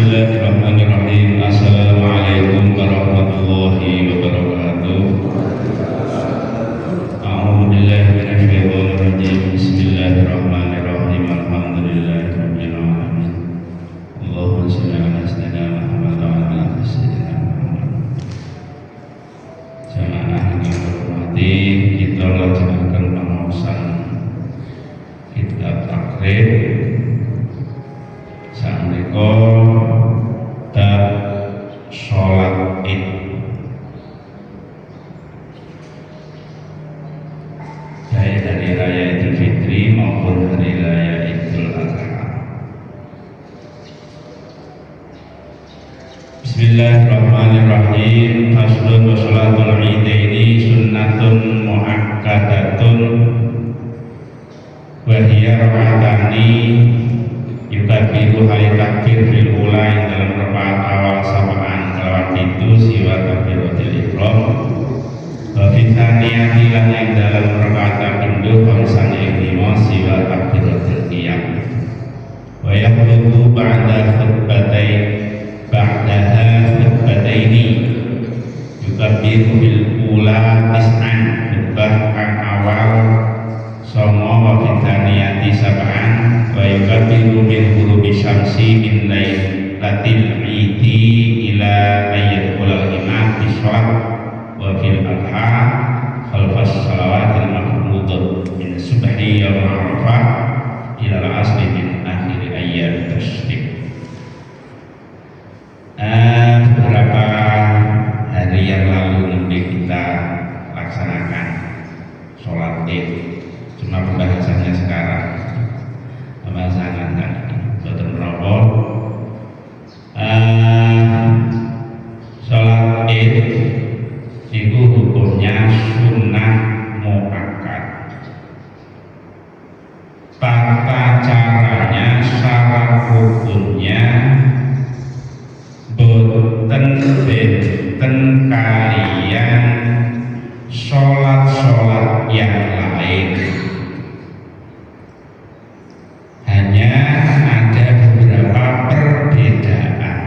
Bismillahirrahmanirrahim. Assalamualaikum warahmatullahi wabarakatuh. A'udzubillahi minasyaitonir rajim. Bismillahirrahmanirrahim. Alhamdulillahirabbil alamin. Allahumma shalli ala sayyidina Muhammad wa ala ali sayyidina Muhammad. Jamaah yang hormati, kita lanjutkan pemapasan kitab takrib. Sampeko bab sholat id. Baik hari raya Idul Fitri maupun hari raya Idul Adha. Bismillahirrahmanirrahim. Faslun wa sholatul idaini sunnatun muakkadatun wa hiya raka'atani yukabiru hari takbir fil ulai dalam rakaat awal sabaan kelawan itu siwa takbiratul ihram wa fitaniya hilang yang dalam rakaat kapindho bangsan lima siwa takbiratul qiyam wa yaqulu ba'daha khutbataini yukabiru fil ula tis'an khutbah kang awal songo wa fitaniyati sab'an wa yukabiru min ghurubi syamsi min lailatil idi ila ayyadkhulal imam fi sholat wa fil adha khalfas salawatil mahmudah min subhi yawm arafah ila al-asli min akhir ayyam tasdik. Beberapa hari yang lalu nanti kita laksanakan sholat id. Cuma pembahasannya sekarang pembahasan betul merokok sholat id itu hukumnya sunnah muakkad. Tata caranya syarat hukumnya boten benten kalian sholat yang lain. Hanya ada beberapa perbedaan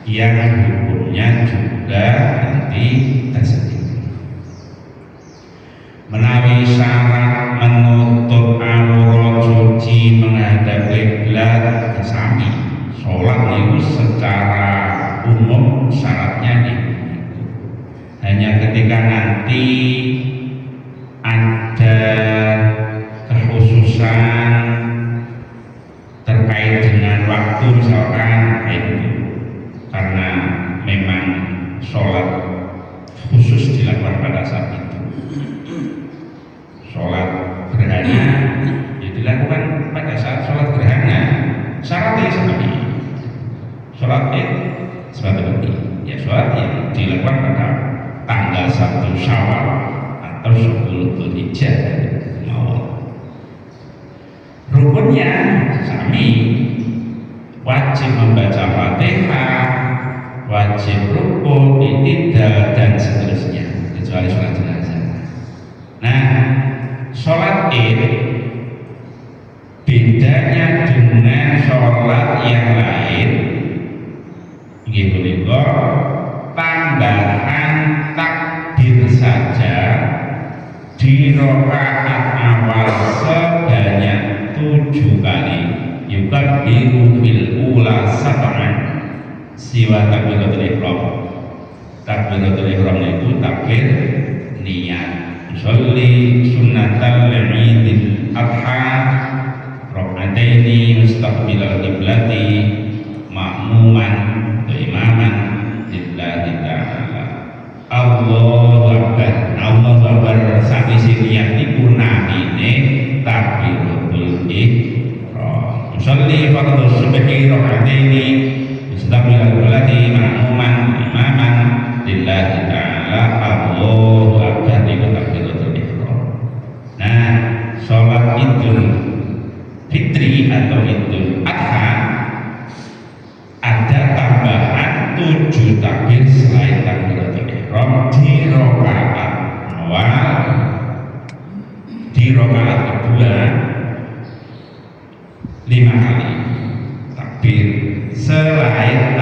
yang hukumnya juga nanti tersendiri. Menawi syarat menutup aurat suci menghadap kiblat sami. Sholat itu secara umum syaratnya itu. Hanya ketika nanti ada kekhususan terkait dengan waktu misalkan itu karena memang sholat khusus dilakukan pada saat itu. Sholat gerhana ya dilakukan pada saat sholat gerhana. Syaratnya seperti ini. Sholat seperti ini. Ya sholat yang dilakukan pada tanggal 1 Syawal atau 10 Dzulhijjah. Rukunnya sami, wajib membaca Fatihah, wajib rukun, i'tidal dan seterusnya, kecuali sholat jenazah. Nah, sholat id bedanya dengan sholat yang lain, nggih punika tambahan takbir saja di rakaat awal sebanyak 7 kali. Yukabbiru fil ula sab'an siwa takbiratul ihram. Takbiratul ihram itu takbir niat. Sholli sunnatal idil adha raka'ataini mustaqbilal qiblati ma'muman wa imaman lillahi ta'ala. Allahu akbar. Allahu akbar sakisi niat niku namine takbiratul ihram. Sholli fardhu subhi raka'ataini mustaqbilal qiblati ma'muman imaman lillahi ta'ala. Allahu akbar niku takbiratul ihram. Nah, sholat Idul Fitri atau Idul Adha ada tambahan 7 takbir selain takbiratul ihram di rakaat awal, di rakaat kedua 5 kali takbir selain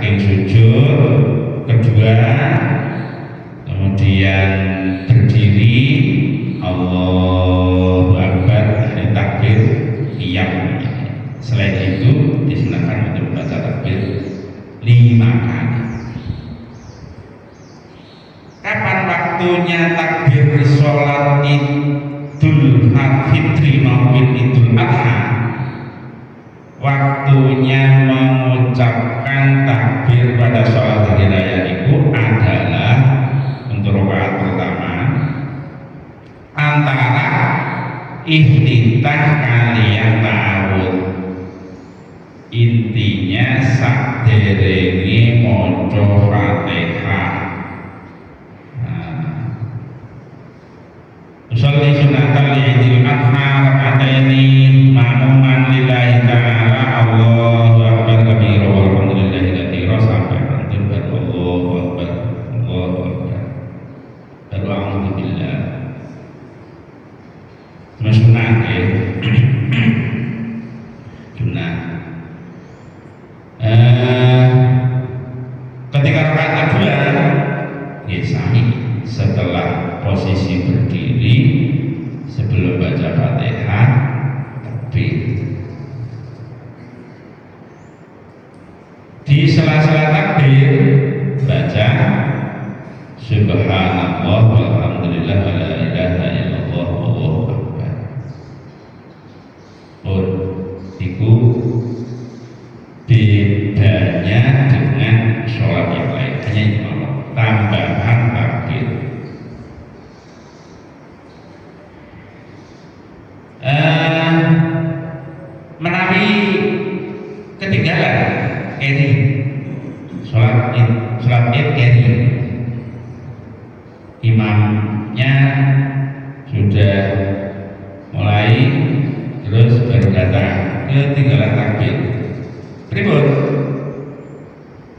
saking sujud, kedua kemudian berdiri, Allahu Akbar, ini takbir qiyam. Selain itu disunahkan untuk membaca takbir 5 kali. Kapan waktunya takbir sholat Idul Fitri maupun Idul Adha? Waktunya mengucapkan takbir pada sholat hari raya itu adalah untuk rakaat pertama antara iftitah kalian ta'awud, intinya saderenge maca Fatihah. Usolli sunatal Idul Adha rakataini ma'muman lillahi ta'ala, Allahu Akbar kabira walhamdulillahi katsira, sampai nanti baru Allahu Akbar, Allahu Akbar, baru alhamdulillah. Sunah ya. Sunah. Ketika rakaat kedua ya sahih setelah posisi berdiri sebelum baca Fatihah takbir. Di sela-sela takbir baca subhanallah walhamdulillah wa la ilaha illallah wallahu akbar. Itu bedanya dengan sholat yang lain, hanya itu tambahan takbir. Menawi ketinggalan keri sholat id keri, imamnya sudah mulai terus berdatang, ketinggalan takbir. Pripun?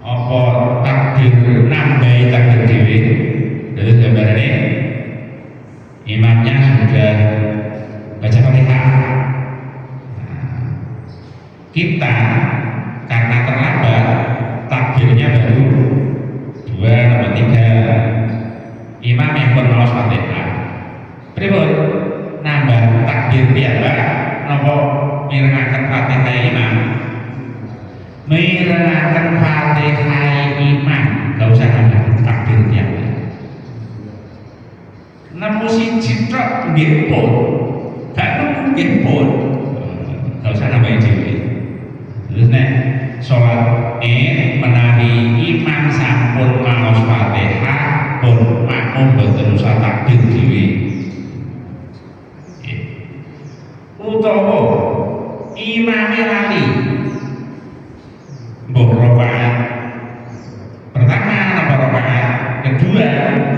Apa takbir nambahi takbir dhewe? Terus gambarane imamnya sudah baca Fatihah. Kita karena terlambat takbirnya baru 2 atau 3. Imam yang pun maos Fatihah. Pripun? Nambah takbir piyambak napa mirengaken Fatihah imam? Mirengaken Fatihah imam, enggak usah nambah takbir piyambak. Nemu siji tok nggih pun. Gak nemu nggih pun. Enggak usah nambah dhewe. Terus nek sholat menawi imam sampun maos Fatihah pun makmum boten usah takbir dhewe. Utawa imame lali mbok rakaat pertama napa rakaat kedua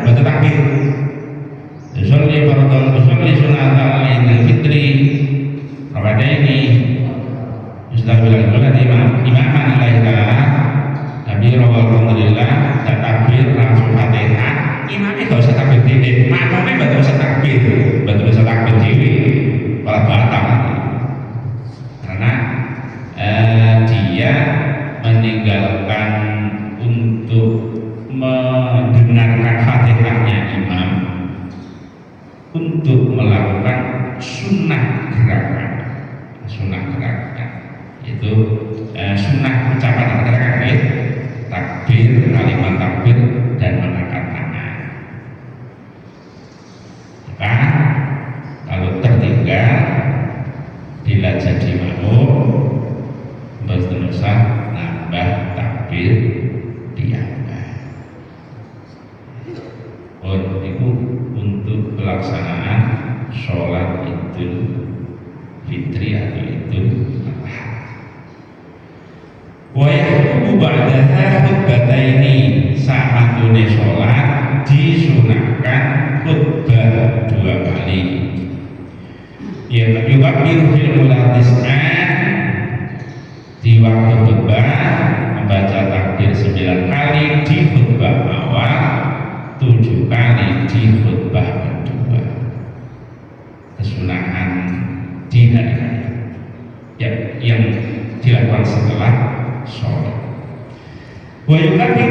boten takbir. Usolli fardhu usolli sunatal Idul Fitri rakataini Bismillahirrahmanirrahim bilang imaman lillahi ta'ala kabira walhamdulillah, dan takbir langsung Fatihah. Imamnya gak usah takbir dhewe, makmumnya gak usah takbir, betul usah takbir dhewe, malah batal. Karena dia meninggalkan untuk mendengarkan Fatihahnya imam untuk melakukan sunnah gerakan, itu sunnah ucapan terakhir takbir, kalimat takbir dan mengangkat tangan. Maka kalau tertinggal bila jadi makmum boten usah nambah takbir diambah. Itu untuk pelaksanaan sholat Idul Fitri atau Idul Adha. Wa yaqubu ba'daha khutbataini, saatune sholat disunahkan khutbah 2 kali. Ya yukabbiru fil ula tis'an, di waktu khutbah membaca takbir 9 kali di khutbah awal, 7 kali di khutbah kedua. Kesunahan di hari raya yang dilakukan setelah sholat.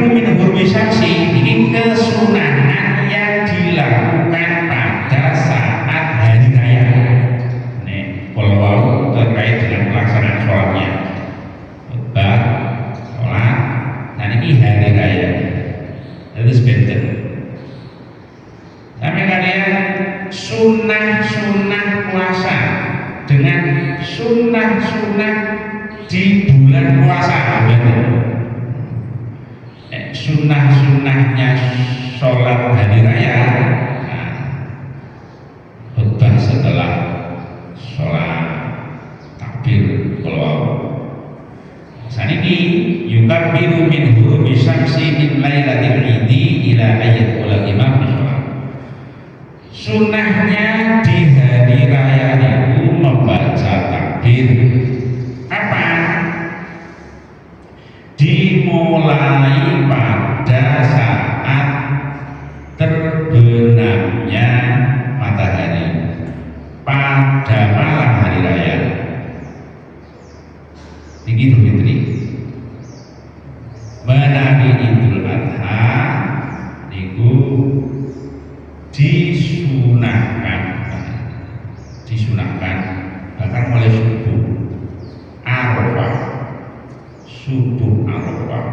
min hurmi syamsi, ini kesunahan yang dilakukan pada saat hari raya. Nih, kalau terkait dengan pelaksanaan sholatnya, khutbah, sholat, nah ini hari raya. Itu sebentar. Sampai kalian sunnah puasa dengan sunnah di bulan puasa, sunnahnya sholat hari raya, nah, khutbah setelah sholat takbir kalau saniki yukabbiru min hurumi syamsi min lailatil idi ila ayat ula imam sholat. Sunnahnya di hari raya itu membaca takbir. Kapan? Dimulai pada saat terbenamnya matahari pada malam hari raya. Ini Idul Fitri. Menawi Idul Adha niku disunahkan bahkan mulai subuh Arafah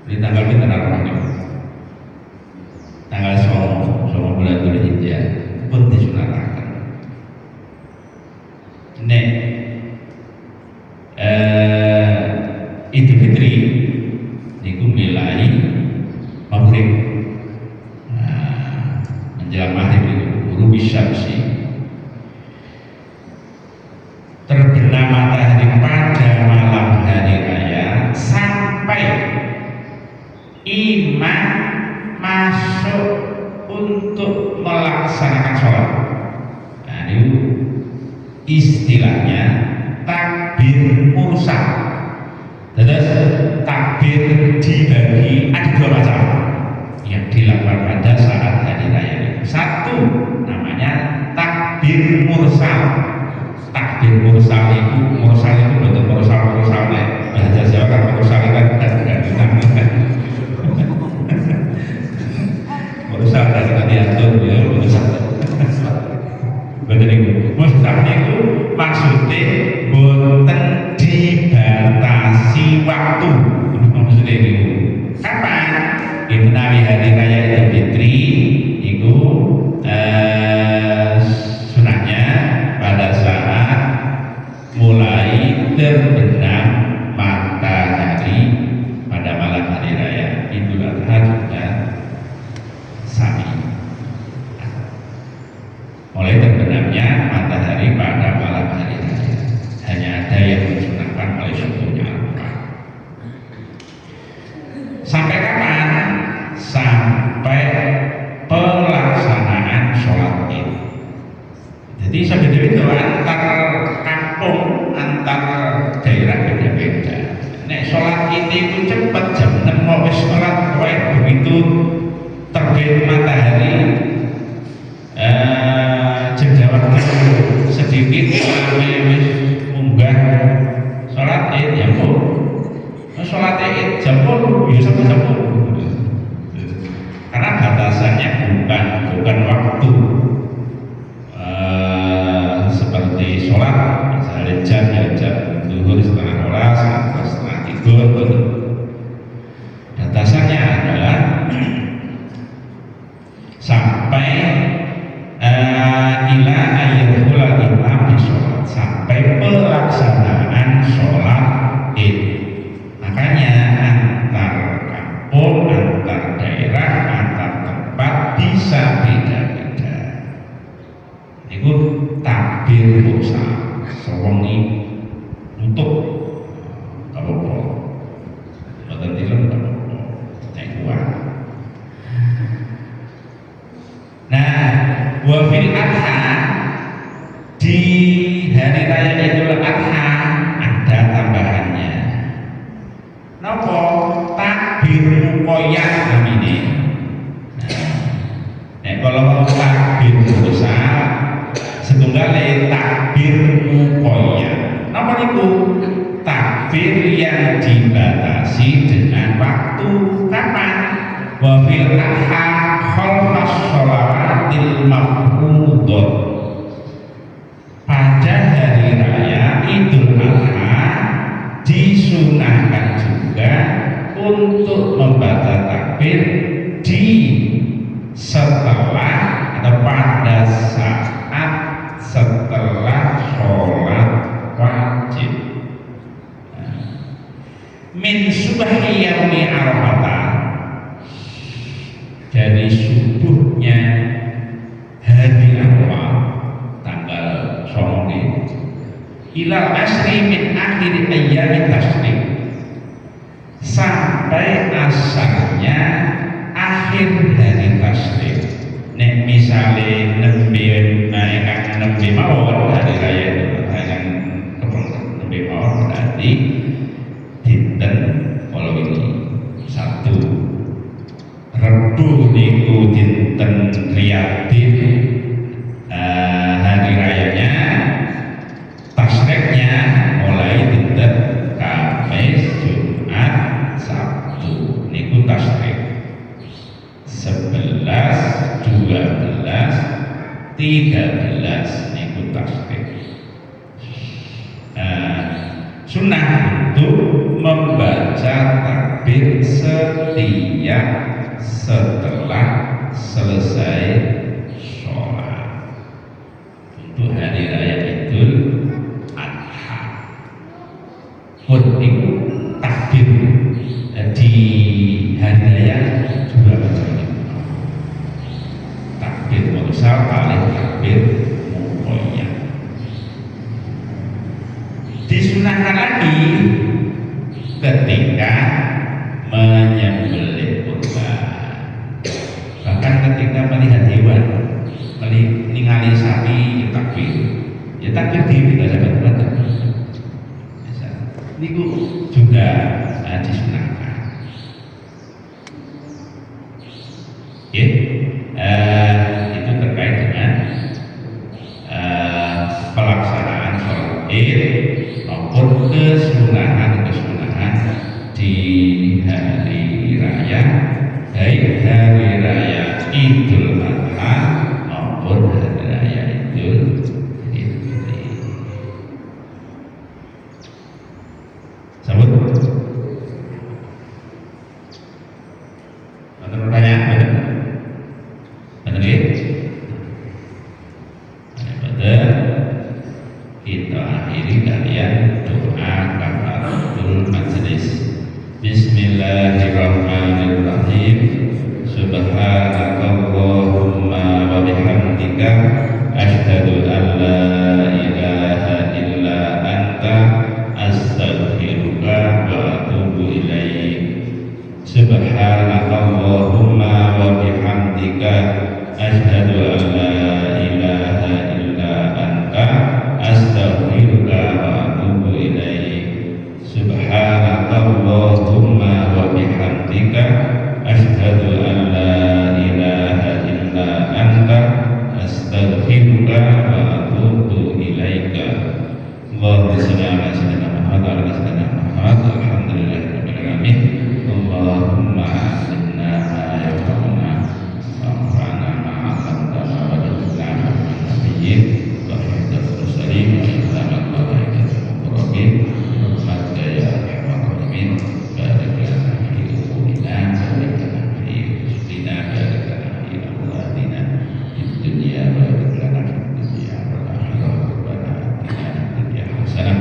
di tanggal pinten Arafah ini tanggal 9 bulan Dzulhijjah pun disunahkan. Nek Idul Fitri niku mulai maghrib, menjelang maghrib itu ghurubi syamsi, terbenam matahari pada malam hari raya sampai imam masuk untuk melaksanakan sholat. Nah, itu istilahnya takbir mursal. Terus takbir dibagi ada dua macam yang dilakukan pada saat hari raya. Satu namanya takbir mursal. Takbir mursal itu betul mursal bahasa Jawa kan mursal kan mursal dari diatur ya mursal. Betul itu. Mursal itu maksudnya boten dibatasi waktu. Maksudnya itu kapan? Di menawi hari raya Idul Fitri itu sunahnya pada saat mulai terbenam matahari pada malam hari raya. Idul Adha juga sami, mulai terbenamnya matahari pada malam hari raya. Hanya ada yang disunahkan oleh subuhnya Arafah. Sampai kapan? Sampai pelaksanaan sholat Id. Jadi sebetulnya antar kampung, antar daerah beda-beda. Nek sholat itu cepat jam 6 mau sholat, begitu terbit matahari, jeda waktu sedikit sampai munggah sholat Id ya bu. Sholat Id jam 10 ya sampai jam 10. Karena batasannya bukan waktu. Seperti sholat misalnya jam zuhur setengah 12 atau setengah 3, batasannya adalah sampai ila ayatul imam di sholat, sampai pelaksanaan sholat Id. Makanya antar kampung, antar daerah, antar tempat bisa beda-beda. Itu takbir mursal sewengi untuk apa-apa. Mboten tilem apa-apa. Nek kuat. Nah, wa fil adha, di hari raya Idul Adha ada tambahannya. Napa? Takbir mukoyah namine. Nek kalau takbir mursal setunggal takbir mukoyah. Napa niku? Takbir takbir yang dibatasi dengan waktu. Kapan? Wa fil adha khalfas sholawatil mafruḍah. Pada hari raya Idul Adha disunahkan juga untuk membaca takbir di setelah atau pada saat setelah sholat wajib. Min subahi yaumi Arafah, dari subuhnya hari Arafah tanggal 9 ila asri min akhir ayyamit tasyrik, sampai asalnya akhir hari tasyrik. Nek misale nembe mawon hari raya dengan nembe mawon berarti dinten kalau ini satu Rebu niku dinten Riyadin hari rayanya, tasriknya mulai dinten Kamis, Jumat, Sabtu niku tasrik 11, 12, 13 niku tasrik. Sunnah untuk membaca takbir setiap setelah selesai sholat untuk hari raya Idul Adha. Pun itu takbir di hari raya juga macam itu. Takbir mursal paling takbir muqayyad. Disunahkan lagi ketika menyembelih kurban, bahkan ketika melihat hewan, ningali sapi ya takbir diri nggak dapat baca. Niku juga disunahkan. Ya, itu terkait dengan pelaksanaan sholat Id maupun kesunahan di hari raya, baik hari raya Idul Adha maupun hari raya Idul Fitri. Sambut. Ada pertanyaan? Benar ya? Pada kita akhiri kalian doa kafaratul majelis. Bismillahirrahmanirrahim. Subhanakallahumma wa bihamdika asyhadu an la ilaha illa anta astaghfiruka wa atubu ilaik. Subhanakallahumma wa bihamdika asyhadu an la ilaha illa anta astaghfiruka wa atubu ilaik. Subhanakallahumma wa bihamdika asyhadu an la ilaha illa anta astaghfiruka wa atubu ilaika. Allahumma shalli ala sayyidina Muhammad wa ala sayyidina Muhammad. Alhamdulillahirabbil alamin. Allahumma inna ayatuna wanfa'na ma 'allamtana wa dzikra nabiyyin wa hifdzal mursalin wa ilamal malaikatil muqarrabin. Rahmatka ya arhamar rahimin. Barik lana fi umurina, barik lana fi rizqina, barik lana fi awladina fid dunya, barik lana fid dunya wal akhirah. Rabbana atina fid dunya hasanah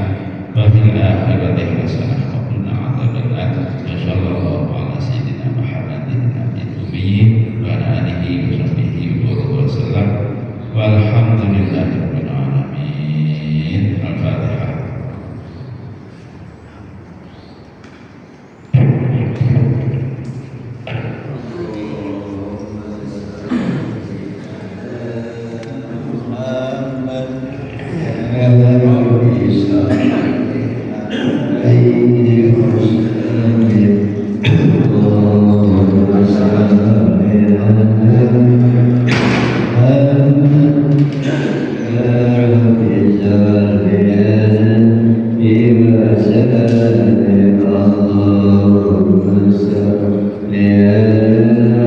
wa fil akhirati hasanah wa qina adzabannar. Sallallahu ala sayyidina Muhammadin nabiyil ummi wa ala alihi wa sahbihi wa sallam. Walhamdulillahirabbil alamin. Al-Fatihah. Ya Alhamdulillah